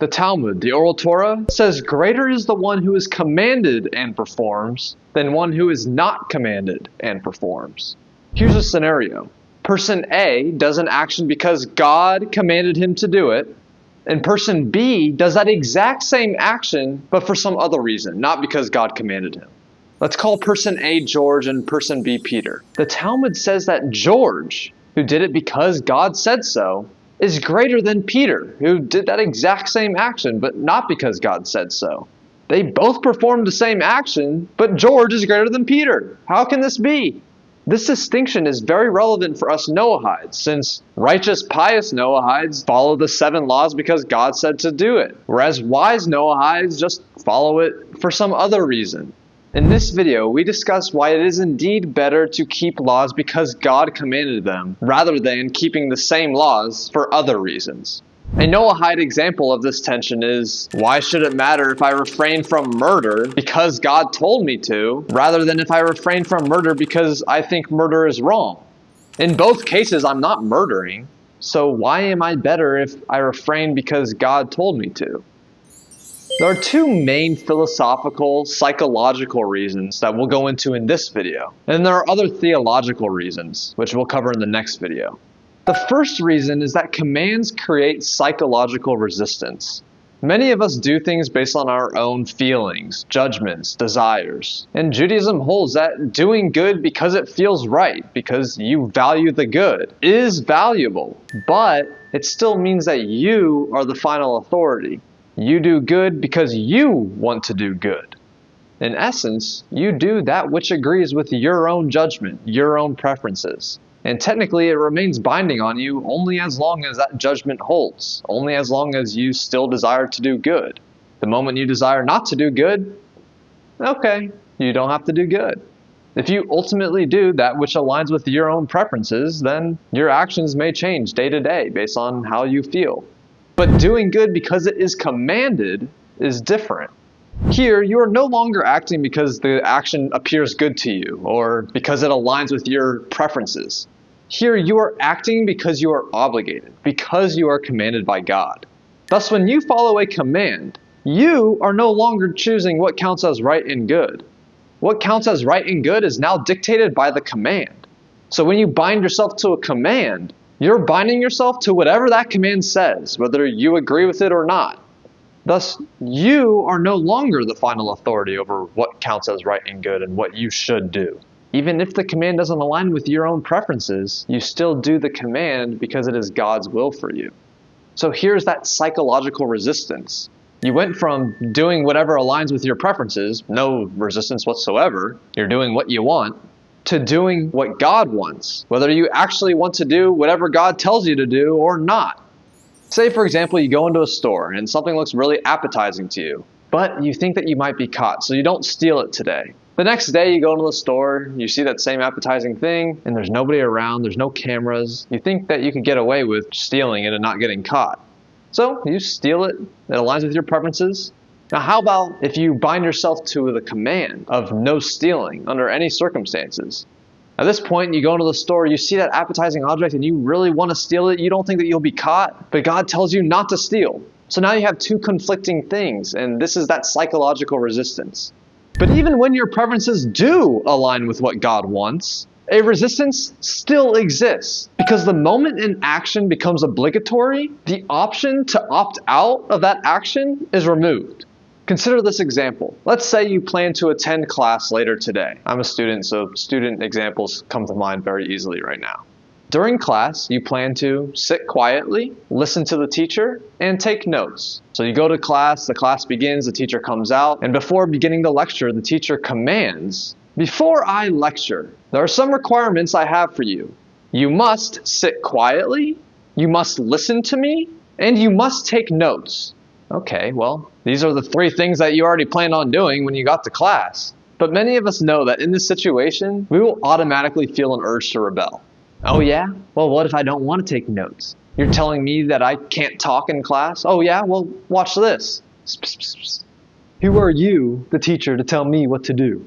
The Talmud, the Oral Torah, says greater is the one who is commanded and performs than one who is not commanded and performs. Here's a scenario. Person A does an action because God commanded him to do it, and person B does that exact same action, but for some other reason, not because God commanded him. Let's call person A George and person B Peter. The Talmud says that George, who did it because God said so, is greater than Peter, who did that exact same action, but not because God said so. They both performed the same action, but George is greater than Peter. How can this be? This distinction is very relevant for us Noahides, since righteous, pious Noahides follow the 7 laws because God said to do it, whereas wise Noahides just follow it for some other reason. In this video, we discuss why it is indeed better to keep laws because God commanded them, rather than keeping the same laws for other reasons. A Noahide example of this tension is, why should it matter if I refrain from murder because God told me to, rather than if I refrain from murder because I think murder is wrong? In both cases, I'm not murdering, so why am I better if I refrain because God told me to? There are 2 main philosophical, psychological reasons that we'll go into in this video, and there are other theological reasons, which we'll cover in the next video. The first reason is that commands create psychological resistance. Many of us do things based on our own feelings, judgments, desires. And Judaism holds that doing good because it feels right, because you value the good, is valuable, but it still means that you are the final authority. You do good because you want to do good. In essence, you do that which agrees with your own judgment, your own preferences. And technically, it remains binding on you only as long as that judgment holds, only as long as you still desire to do good. The moment you desire not to do good, okay, you don't have to do good. If you ultimately do that which aligns with your own preferences, then your actions may change day to day based on how you feel. But doing good because it is commanded is different. Here, you are no longer acting because the action appears good to you or because it aligns with your preferences. Here, you are acting because you are obligated, because you are commanded by God. Thus, when you follow a command, you are no longer choosing what counts as right and good. What counts as right and good is now dictated by the command. So when you bind yourself to a command, you're binding yourself to whatever that command says, whether you agree with it or not. Thus, you are no longer the final authority over what counts as right and good and what you should do. Even if the command doesn't align with your own preferences, you still do the command because it is God's will for you. So here's that psychological resistance. You went from doing whatever aligns with your preferences, no resistance whatsoever, you're doing what you want, to doing what God wants, whether you actually want to do whatever God tells you to do or not. Say, for example, you go into a store and something looks really appetizing to you, but you think that you might be caught, so you don't steal it today. The next day you go into the store, you see that same appetizing thing, and there's nobody around, there's no cameras. You think that you could get away with stealing it and not getting caught. So you steal it, it aligns with your preferences. Now, how about if you bind yourself to the command of no stealing under any circumstances? At this point, you go into the store, you see that appetizing object, and you really want to steal it. You don't think that you'll be caught, but God tells you not to steal. So now you have 2 conflicting things, and this is that psychological resistance. But even when your preferences do align with what God wants, a resistance still exists, because the moment an action becomes obligatory, the option to opt out of that action is removed. Consider this example. Let's say you plan to attend class later today. I'm a student, so student examples come to mind very easily right now. During class, you plan to sit quietly, listen to the teacher, and take notes. So you go to class, the class begins, the teacher comes out, and before beginning the lecture, the teacher commands, "Before I lecture, there are some requirements I have for you. You must sit quietly, you must listen to me, and you must take notes." Okay, well, these are the 3 things that you already planned on doing when you got to class. But many of us know that in this situation, we will automatically feel an urge to rebel. Oh yeah? Well, what if I don't want to take notes? You're telling me that I can't talk in class? Oh yeah? Well, watch this. Who are you, the teacher, to tell me what to do?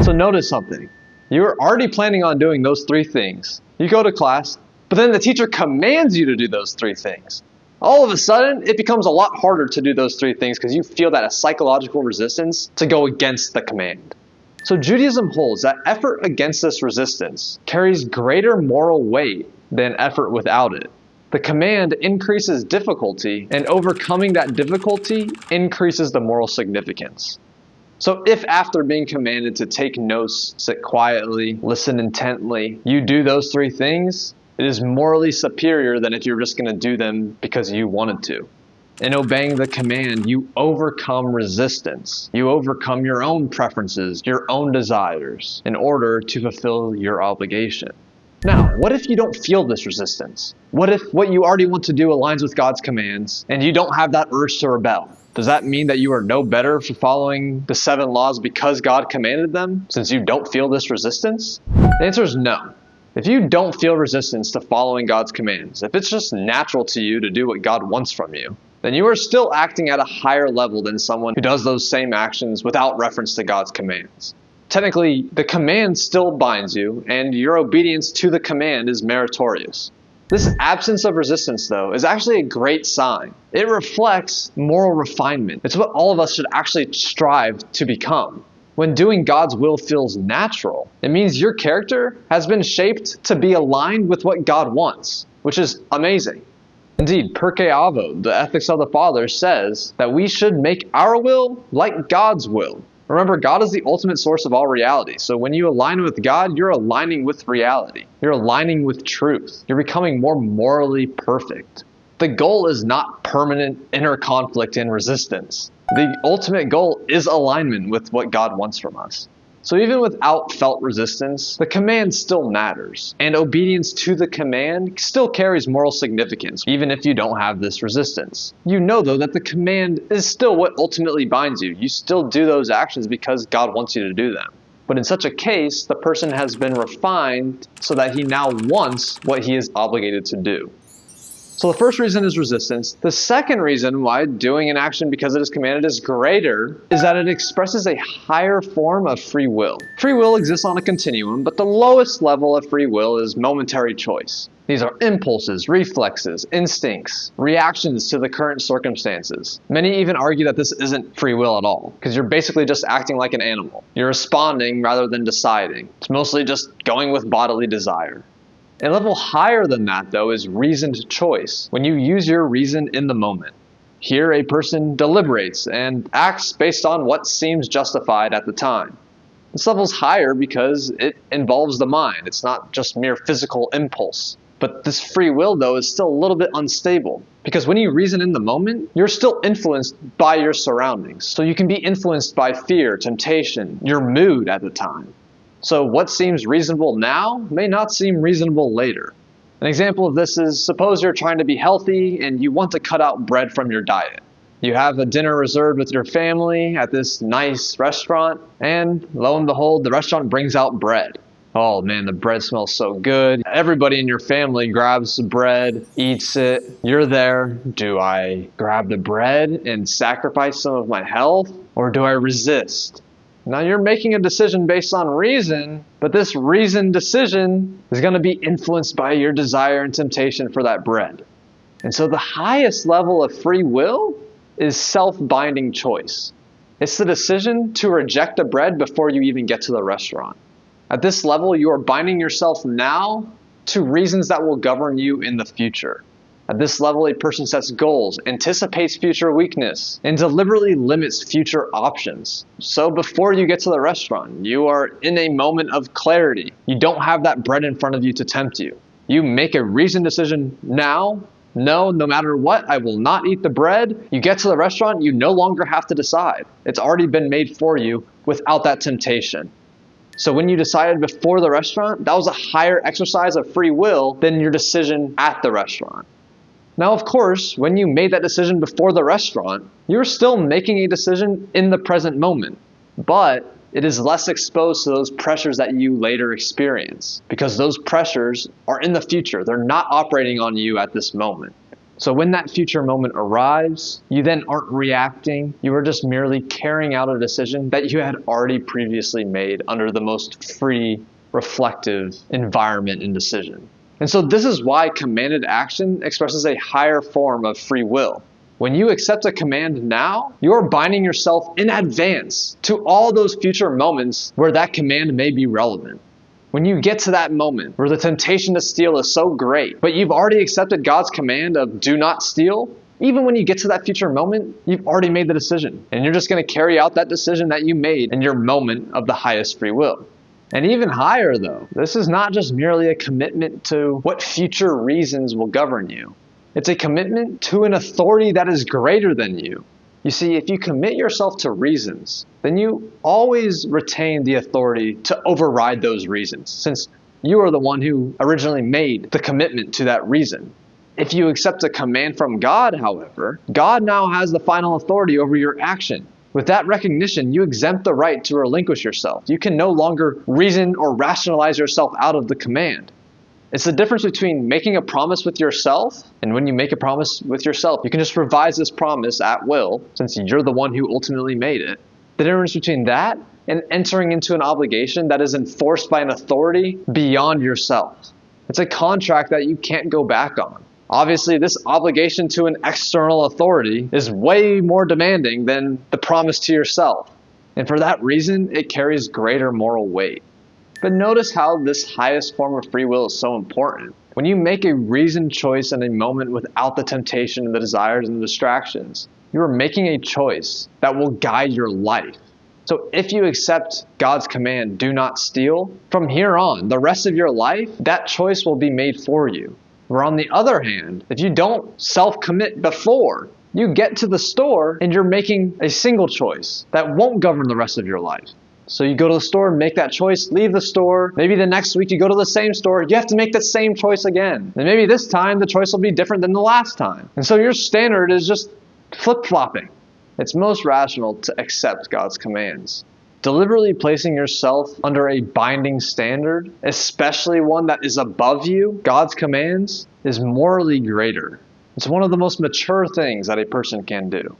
So notice something. You're already planning on doing those 3 things. You go to class, but then the teacher commands you to do those 3 things. Now, how about if you bind yourself to a command of no stealing under any circumstances? At this point, you go into the store, you see that appetizing object, and you really want to steal it. You don't think that you'll be caught, but God tells you not to steal. So now you have 2 conflicting things, and this is that psychological resistance. all of a sudden, it becomes a lot harder to do those three things because you feel that a psychological resistance to go against the command. So Judaism holds that effort against this resistance carries greater moral weight than effort without it. The command increases difficulty, and overcoming that difficulty increases the moral significance. So if after being commanded to take notes, sit quietly, listen intently, you do those three things, it is morally superior than if you're just going to do them because you wanted to. In obeying the command, you overcome resistance. You overcome your own preferences, your own desires, in order to fulfill your obligation. Now, what if you don't feel this resistance? What if what you already want to do aligns with God's commands, and you don't have that urge to rebel? Does that mean that you are no better for following the 7 laws because God commanded them, since you don't feel this resistance? The answer is no. If you don't feel resistance to following God's commands, if it's just natural to you to do what God wants from you, then you are still acting at a higher level than someone who does those same actions without reference to God's commands. Technically, the command still binds you, and your obedience to the command is meritorious. This absence of resistance, though, is actually a great sign. It reflects moral refinement. It's what all of us should actually strive to become. When doing God's will feels natural, it means your character has been shaped to be aligned with what God wants, which is amazing. Indeed, Pirkei Avot, the Ethics of the Fathers, says that we should make our will like God's will. Remember, God is the ultimate source of all reality. So when you align with God, you're aligning with reality. You're aligning with truth. You're becoming more morally perfect. The goal is not permanent inner conflict and resistance. The ultimate goal is alignment with what God wants from us. So even without felt resistance, the command still matters, and obedience to the command still carries moral significance, even if you don't have this resistance. You know, though, that the command is still what ultimately binds you. You still do those actions because God wants you to do them. But in such a case, the person has been refined so that he now wants what he is obligated to do. So the first reason is resistance. The second reason why doing an action because it is commanded is greater is that it expresses a higher form of free will. Free will exists on a continuum, but the lowest level of free will is momentary choice. These are impulses, reflexes, instincts, reactions to the current circumstances. Many even argue that this isn't free will at all, because you're basically just acting like an animal. You're responding rather than deciding. It's mostly just going with bodily desire. A level higher than that, though, is reasoned choice, when you use your reason in the moment. Here, a person deliberates and acts based on what seems justified at the time. This level's higher because it involves the mind. It's not just mere physical impulse. But this free will, though, is still a little bit unstable, because when you reason in the moment, you're still influenced by your surroundings. So you can be influenced by fear, temptation, your mood at the time. So what seems reasonable now may not seem reasonable later. An example of this is, suppose you're trying to be healthy and you want to cut out bread from your diet. You have a dinner reserved with your family at this nice restaurant, and lo and behold, the restaurant brings out bread. Oh man, the bread smells so good. Everybody in your family grabs the bread, eats it. You're there. Do I grab the bread and sacrifice some of my health, or do I resist? Now you're making a decision based on reason, but this reasoned decision is going to be influenced by your desire and temptation for that bread. And so the highest level of free will is self-binding choice. It's the decision to reject the bread before you even get to the restaurant. At this level, you are binding yourself now to reasons that will govern you in the future. At this level, a person sets goals, anticipates future weakness, and deliberately limits future options. So before you get to the restaurant, you are in a moment of clarity. You don't have that bread in front of you to tempt you. You make a reasoned decision now. No matter what, I will not eat the bread. You get to the restaurant, you no longer have to decide. It's already been made for you without that temptation. So when you decided before the restaurant, that was a higher exercise of free will than your decision at the restaurant. Now, of course, when you made that decision before the restaurant, you're still making a decision in the present moment, but it is less exposed to those pressures that you later experience, because those pressures are in the future. They're not operating on you at this moment. So when that future moment arrives, you then aren't reacting. You are just merely carrying out a decision that you had already previously made under the most free, reflective environment and decision. And so this is why commanded action expresses a higher form of free will. When you accept a command now, you're binding yourself in advance to all those future moments where that command may be relevant. When you get to that moment where the temptation to steal is so great, but you've already accepted God's command of do not steal, even when you get to that future moment, you've already made the decision. And you're just going to carry out that decision that you made in your moment of the highest free will. And even higher though, this is not just merely a commitment to what future reasons will govern you. It's a commitment to an authority that is greater than you. You see, if you commit yourself to reasons, then you always retain the authority to override those reasons, since you are the one who originally made the commitment to that reason. If you accept a command from God, however, God now has the final authority over your action. With that recognition, you exempt the right to relinquish yourself. You can no longer reason or rationalize yourself out of the command. It's the difference between making a promise with yourself, and when you make a promise with yourself, you can just revise this promise at will, since you're the one who ultimately made it. The difference between that and entering into an obligation that is enforced by an authority beyond yourself. It's a contract that you can't go back on. Obviously, this obligation to an external authority is way more demanding than the promise to yourself. And for that reason, it carries greater moral weight. But notice how this highest form of free will is so important. When you make a reasoned choice in a moment without the temptation and the desires and the distractions, you are making a choice that will guide your life. So if you accept God's command, do not steal, from here on, the rest of your life, that choice will be made for you. Where on the other hand, if you don't self-commit before, you get to the store and you're making a single choice that won't govern the rest of your life. So you go to the store and make that choice, leave the store. Maybe the next week you go to the same store, you have to make the same choice again. And maybe this time the choice will be different than the last time. And so your standard is just flip-flopping. It's most rational to accept God's commands. Deliberately placing yourself under a binding standard, especially one that is above you, God's commands, is morally greater. It's one of the most mature things that a person can do.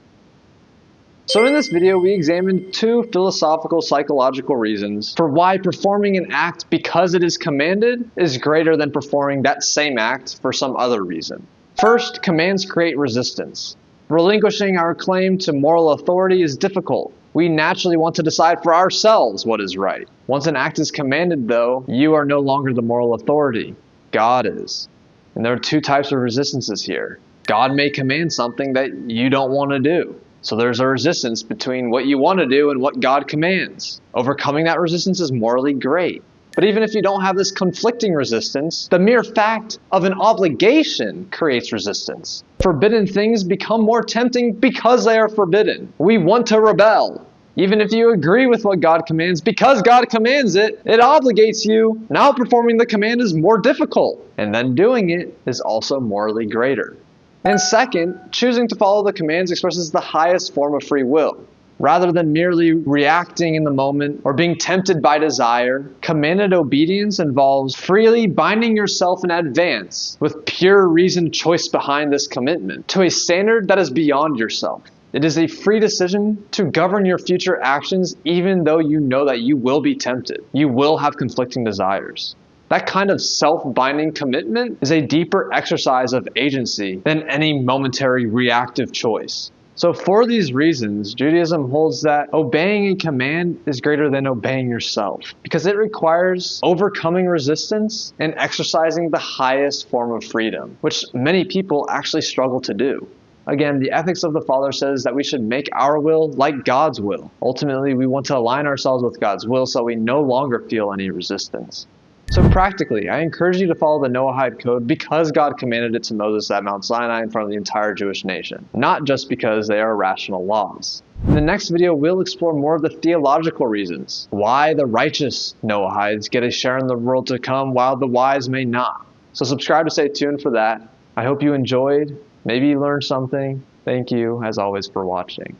So in this video, we examined two philosophical psychological reasons for why performing an act because it is commanded is greater than performing that same act for some other reason. First, commands create resistance. Relinquishing our claim to moral authority is difficult. We naturally want to decide for ourselves what is right. Once an act is commanded, though, you are no longer the moral authority. God is. And there are two types of resistances here. God may command something that you don't want to do. So there's a resistance between what you want to do and what God commands. Overcoming that resistance is morally great. But even if you don't have this conflicting resistance, the mere fact of an obligation creates resistance. Forbidden things become more tempting because they are forbidden. We want to rebel. Even if you agree with what God commands, because God commands it, it obligates you. Now performing the command is more difficult, and then doing it is also morally greater. And second, choosing to follow the commands expresses the highest form of free will. Rather than merely reacting in the moment or being tempted by desire, commanded obedience involves freely binding yourself in advance with pure reasoned choice behind this commitment to a standard that is beyond yourself. It is a free decision to govern your future actions even though you know that you will be tempted. You will have conflicting desires. That kind of self-binding commitment is a deeper exercise of agency than any momentary reactive choice. So for these reasons, Judaism holds that obeying a command is greater than obeying yourself, because it requires overcoming resistance and exercising the highest form of freedom, which many people actually struggle to do. Again, the ethics of the Father says that we should make our will like God's will. Ultimately, we want to align ourselves with God's will so we no longer feel any resistance. So practically, I encourage you to follow the Noahide Code because God commanded it to Moses at Mount Sinai in front of the entire Jewish nation, not just because they are rational laws. In the next video, we'll explore more of the theological reasons, why the righteous Noahides get a share in the world to come while the wise may not. So subscribe to stay tuned for that. I hope you enjoyed, maybe you learned something. Thank you, as always, for watching.